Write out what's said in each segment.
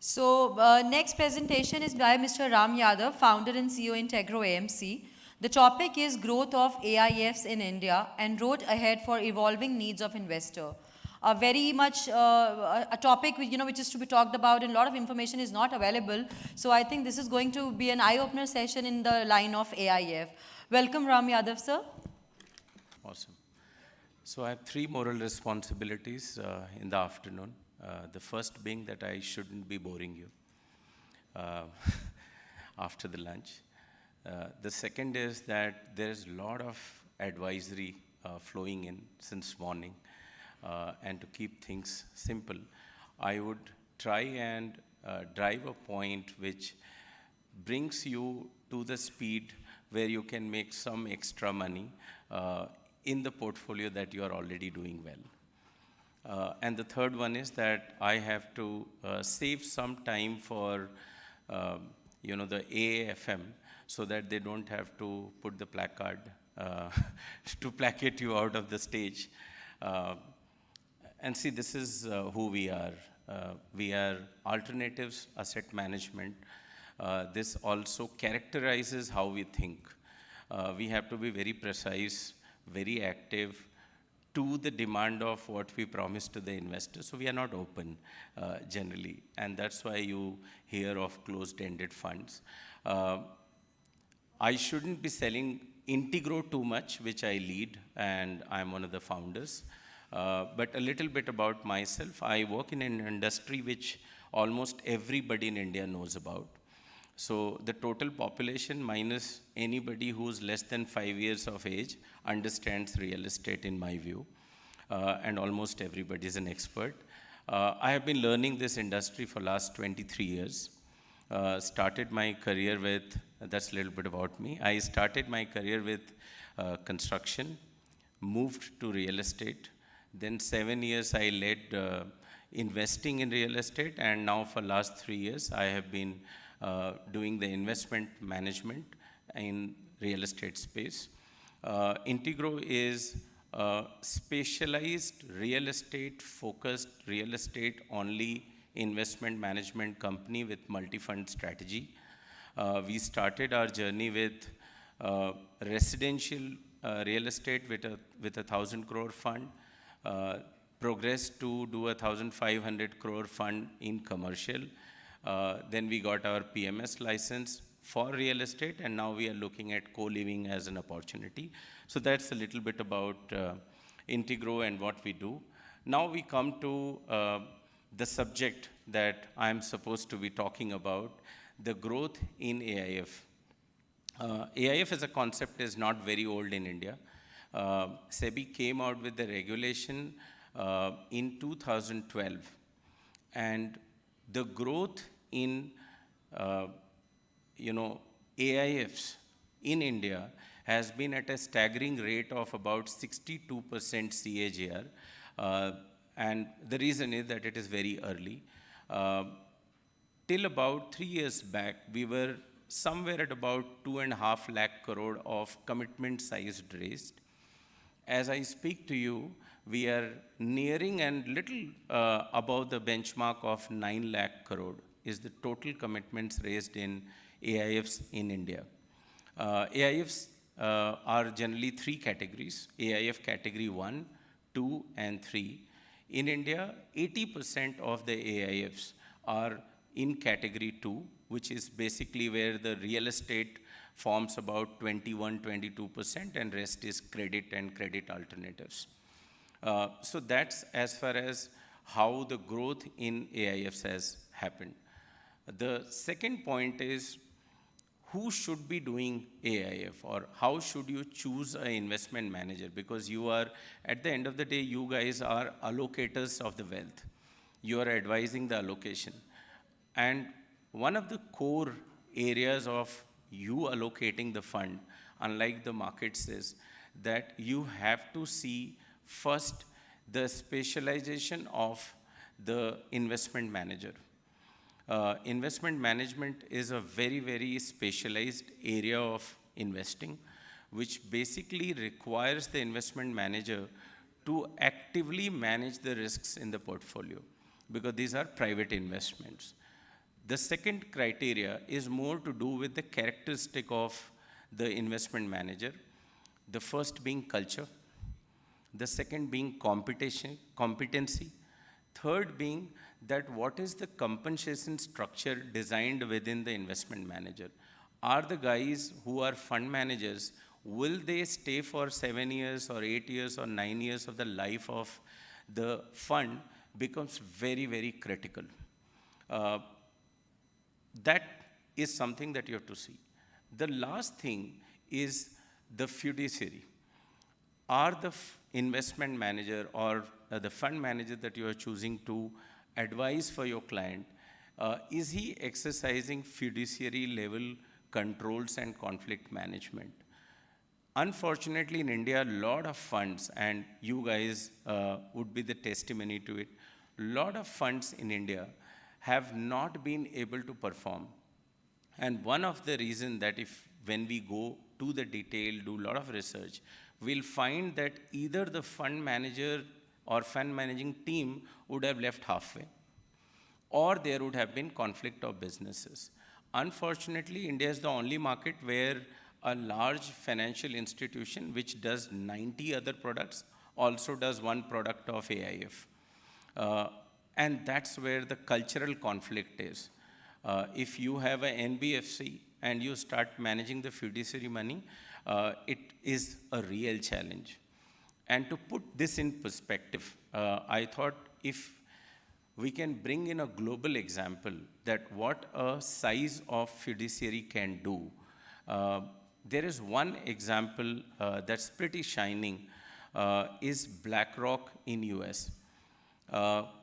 So, next presentation is by Mr. Ram Yadav, founder and CEO Integrow AMC. The topic is growth of AIFs in India and road ahead for evolving needs of investor. A very much a topic which is to be talked about, and a lot of information is not available. So I think this is going to be an eye-opener session in the line of AIF. Welcome, Ram Yadav, sir. Awesome. So I have three moral responsibilities in the afternoon. The first being that I shouldn't be boring you after the lunch. The second is that there's a lot of advisory flowing in since morning. And to keep things simple, I would try and drive a point which brings you to the speed where you can make some extra money in the portfolio that you are already doing well. And the third one is that I have to save some time for the AIFM so that they don't have to put the placard to placate you out of the stage. And see, this is who we are. We are alternatives asset management. This also characterizes how we think. We have to be very precise, very active to the demand of what we promise to the investor. So we are not open generally. And that's why you hear of closed-ended funds. I shouldn't be selling Integrow too much, which I lead, and I'm one of the founders. But a little bit about myself. I work in an industry which almost everybody in India knows about. So the total population minus anybody who's less than 5 years of age understands real estate in my view. And almost everybody is an expert. I have been learning this industry for last 23 years. Started my career with, that's a little bit about me. I started my career with construction, moved to real estate. Then 7 years I led investing in real estate, and now for last 3 years I have been doing the investment management in real estate space. Integrow is a specialized real estate focused, real estate only investment management company with multi-fund strategy. We started our journey with residential real estate with a 1,000 crore fund. Progressed to do a 1,500 crore fund in commercial. Then we got our PMS license for real estate, and now we are looking at co-living as an opportunity. So that's a little bit about Integrow and what we do. Now we come to the subject that I'm supposed to be talking about, the growth in AIF. AIF as a concept is not very old in India. SEBI came out with the regulation in 2012, and the growth in AIFs in India has been at a staggering rate of about 62% CAGR, and the reason is that it is very early. Till about 3 years back, we were somewhere at about 2.5 lakh crore of commitment sized raised. As I speak to you, we are nearing and little above the benchmark of 9 lakh crore is the total commitments raised in AIFs in India. AIFs are generally 3 categories: AIF category 1, 2, and 3. In India, 80% of the AIFs are in category 2, which is basically where the real estate forms about 21-22%, and rest is credit and credit alternatives. So that's as far as how the growth in AIFs has happened. The second point is who should be doing AIF, or how should you choose an investment manager? Because you are, at the end of the day, you guys are allocators of the wealth. You are advising the allocation. And one of the core areas of you allocating the fund, unlike the markets, is that you have to see first the specialization of the investment manager. Investment management is a very, very specialized area of investing, which basically requires the investment manager to actively manage the risks in the portfolio, because these are private investments. The second criteria is more to do with the characteristic of the investment manager. The first being culture, the second being competency, third being that what is the compensation structure designed within the investment manager. Are the guys who are fund managers, will they stay for 7 years or 8 years or 9 years of the life of the fund becomes very, very critical. That is something that you have to see. The last thing is the fiduciary. Are the investment manager or the fund manager that you are choosing to advise for your client, is he exercising fiduciary level controls and conflict management? Unfortunately, in India, a lot of funds, and you guys would be the testimony to it, a lot of funds in India have not been able to perform. And one of the reasons that when we go to the detail, do a lot of research, we'll find that either the fund manager or fund managing team would have left halfway, or there would have been conflict of businesses. Unfortunately, India is the only market where a large financial institution which does 90 other products also does one product of AIF. And that's where the cultural conflict is. If you have an NBFC and you start managing the fiduciary money, it is a real challenge. And to put this in perspective, I thought if we can bring in a global example that what a size of fiduciary can do. There is one example that's pretty shining, is BlackRock in US.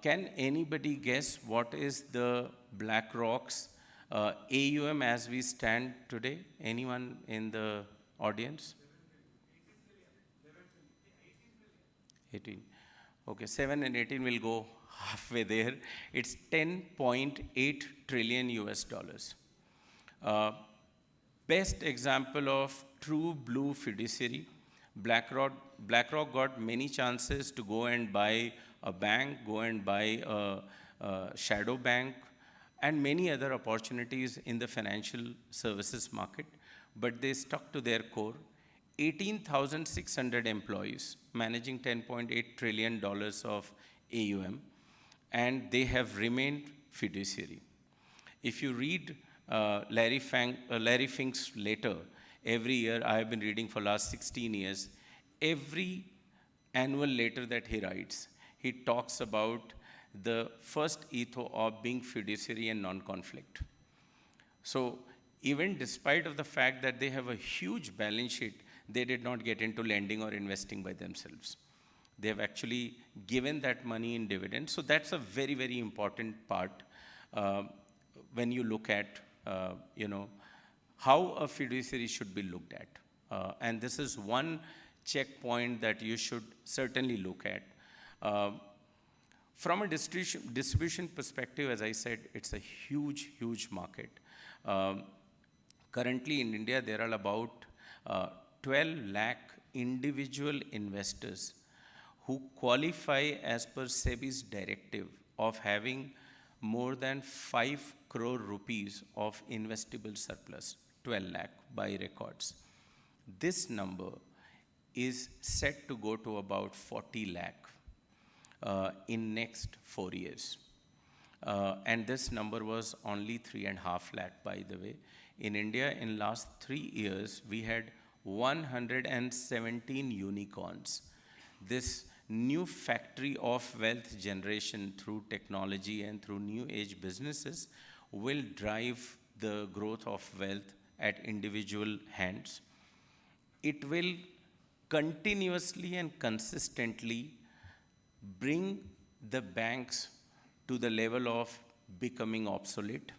Can anybody guess what is the BlackRock's AUM as we stand today? Anyone in the audience? 18. Okay, 7 and 18 will go halfway there. It's 10.8 trillion US dollars. Best example of true blue fiduciary. BlackRock got many chances to go and buy a bank, go and buy a shadow bank, and many other opportunities in the financial services market, but they stuck to their core. 18,600 employees managing $10.8 trillion of AUM, and they have remained fiduciary. If you read Larry Fink's letter, every year I have been reading for last 16 years, every annual letter that he writes, he talks about the first ethos of being fiduciary and non-conflict. So even despite of the fact that they have a huge balance sheet, they did not get into lending or investing by themselves. They have actually given that money in dividends. So that's a very, very important part when you look at, how a fiduciary should be looked at. And this is one checkpoint that you should certainly look at. From a distribution perspective, as I said, it's a huge, huge market. Currently in India, there are about 12 lakh individual investors who qualify as per SEBI's directive of having more than 5 crore rupees of investable surplus, 12 lakh by records. This number is set to go to about 40 lakh in next 4 years. And this number was only 3.5 lakh, by the way. In India, in last 3 years, we had 117 unicorns. This new factory of wealth generation through technology and through new age businesses will drive the growth of wealth at individual hands. It will continuously and consistently bring the banks to the level of becoming obsolete,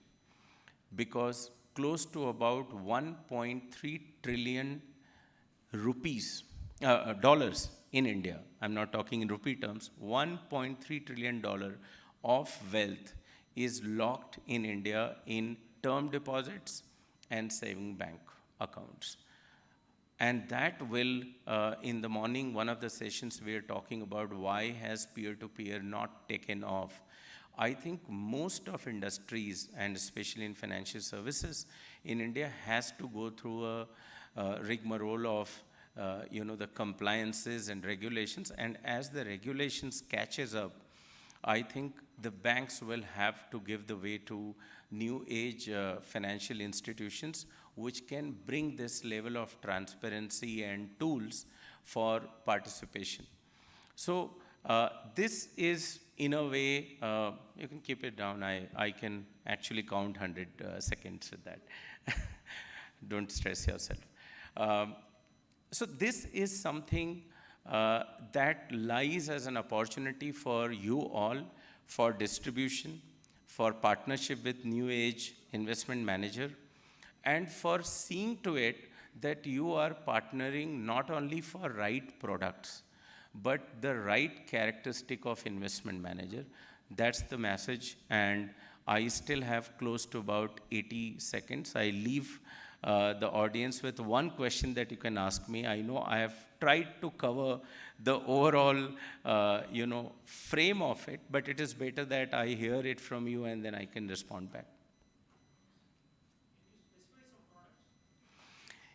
because close to about 1.3 trillion rupees, dollars in India, I'm not talking in rupee terms, $1.3 trillion of wealth is locked in India in term deposits and saving bank accounts. And that will, in the morning, one of the sessions we are talking about why has peer-to-peer not taken off. I think most of industries, and especially in financial services in India, has to go through a rigmarole of the compliances and regulations. And as the regulations catches up, I think the banks will have to give the way to new age financial institutions which can bring this level of transparency and tools for participation. So this is, in a way, you can keep it down. I can actually count 100 seconds with that. Don't stress yourself. So this is something that lies as an opportunity for you all, for distribution, for partnership with new age investment manager, and for seeing to it that you are partnering not only for right products, but the right characteristic of investment manager. That's the message, and I still have close to about 80 seconds. I leave the audience with one question that you can ask me. I know I have tried to cover the overall, frame of it, but it is better that I hear it from you and then I can respond back.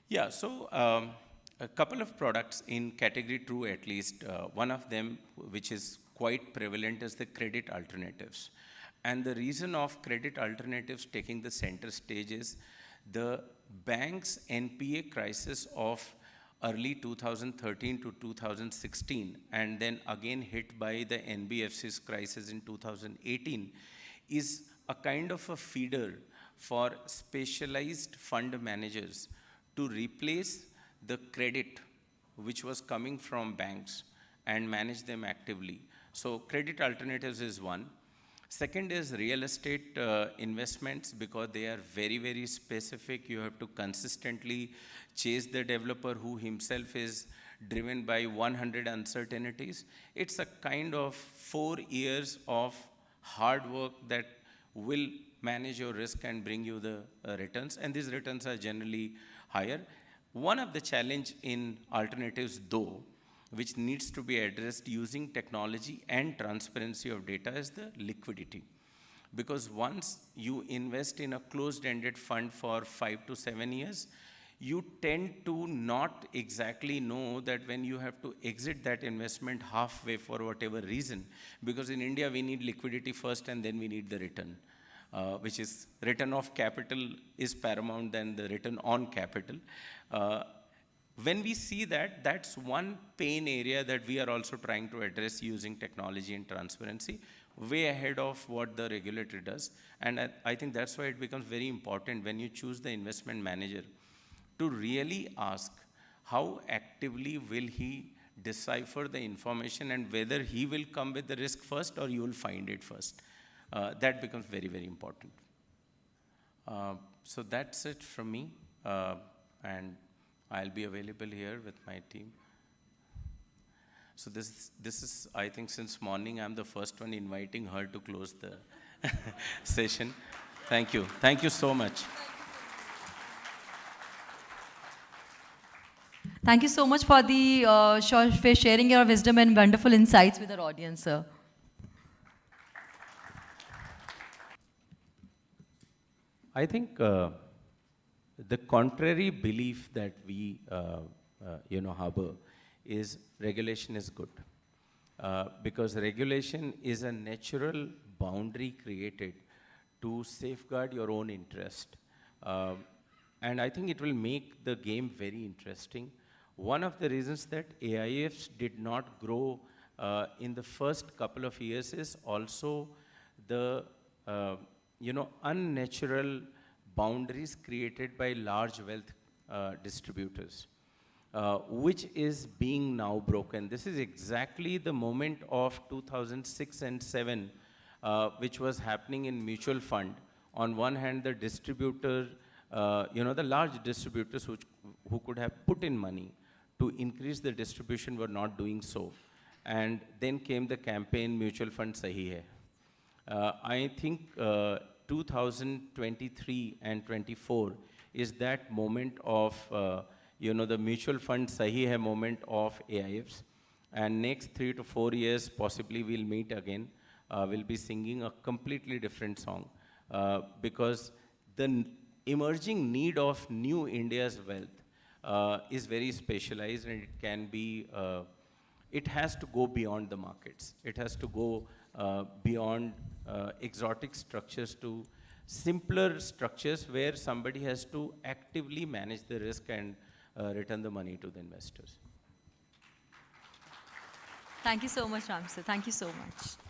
Yeah, so a couple of products in category 2 at least. One of them, which is quite prevalent, is the credit alternatives. And the reason of credit alternatives taking the center stage is the bank's NPA crisis of early 2013 to 2016, and then again hit by the NBFC's crisis in 2018, is a kind of a feeder for specialized fund managers to replace the credit which was coming from banks and manage them actively. So credit alternatives is one. Second is real estate investments, because they are very, very specific. You have to consistently chase the developer who himself is driven by 100 uncertainties. It's a kind of 4 years of hard work that will manage your risk and bring you the returns, and these returns are generally higher. One of the challenge in alternatives, though, which needs to be addressed using technology and transparency of data, is the liquidity. Because once you invest in a closed-ended fund for 5 to 7 years, you tend to not exactly know that when you have to exit that investment halfway for whatever reason. Because in India, we need liquidity first and then we need the return, which is return of capital is paramount than the return on capital. When we see that, that's one pain area that we are also trying to address using technology and transparency, way ahead of what the regulator does. And I think that's why it becomes very important when you choose the investment manager to really ask how actively will he decipher the information and whether he will come with the risk first or you will find it first. That becomes very, very important. So that's it from me. And I'll be available here with my team. So this is, I think, since morning, I'm the first one inviting her to close the session. Thank you. Thank you so much. Thank you so much for for sharing your wisdom and wonderful insights with our audience, sir. I think the contrary belief that we, harbor is regulation is good. Because regulation is a natural boundary created to safeguard your own interest. And I think it will make the game very interesting. One of the reasons that AIFs did not grow in the first couple of years is also the unnatural boundaries created by large wealth distributors, which is being now broken. This is exactly the moment of 2006 and 7, which was happening in mutual fund. On one hand, the distributor, the large distributors who could have put in money to increase the distribution were not doing so. And then came the campaign, mutual fund sahi hai. I think 2023 and 24 is that moment of, the mutual fund sahi hai moment of AIFs. And next 3 to 4 years, possibly we'll meet again. will be singing a completely different song because the emerging need of new India's wealth is very specialized, and it can be, it has to go beyond the markets. It has to go beyond exotic structures to simpler structures where somebody has to actively manage the risk and return the money to the investors. Thank you so much, Ram sir. Thank you so much.